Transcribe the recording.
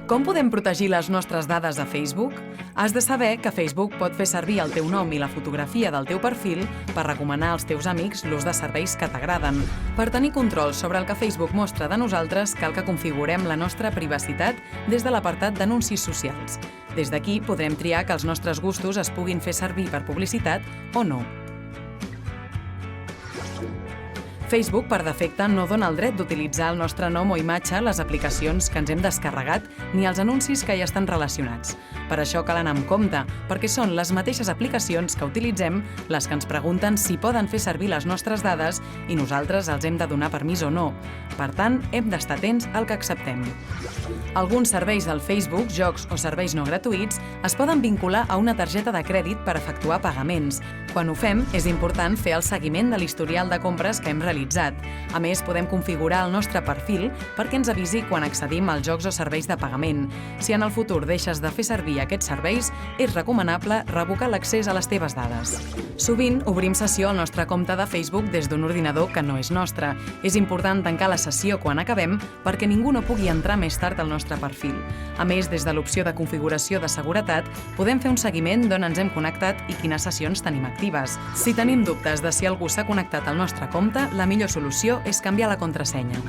Com podem protegir les nostres dades a Facebook? Has de saber que Facebook pot fer servir el teu nom i la fotografia del teu perfil per recomanar als teus amics l'ús de serveis que t'agraden. Per tenir control sobre el que Facebook mostra de nosaltres, cal que configurem la nostra privacitat des de l'apartat d'anuncis socials. Des d'aquí podrem triar que els nostres gustos es puguin fer servir per publicitat o no. Facebook, per defecte, no dona el dret d'utilitzar el nostre nom o imatge a les aplicacions que ens hem descarregat ni als anuncis que hi estan relacionats. Per això cal anar amb compte, perquè són les mateixes aplicacions que utilitzem les que ens pregunten si poden fer servir les nostres dades i nosaltres els hem de donar permís o no. Per tant, hem d'estar atents al que acceptem. Alguns serveis del Facebook, jocs o serveis no gratuïts, es poden vincular a una targeta de crèdit per efectuar pagaments. Quan ho fem, és important fer el seguiment de l'historial de compres que hem realitzat. A més, podem configurar el nostre perfil perquè ens avisi quan accedim als jocs o serveis de pagament. Si en el futur deixes de fer servir aquests serveis, és recomanable revocar l'accés a les teves dades. Sovint obrim sessió al nostre compte de Facebook des d'un ordinador que no és nostre. És important tancar la sessió quan acabem perquè ningú no pugui entrar més tard al nostre perfil. A més, des de l'opció de configuració de seguretat, podem fer un seguiment d'on ens hem connectat i quines sessions tenim actives. Si tenim dubtes de si algú s'ha connectat al nostre compte, la millor solució és canviar la contrasenya.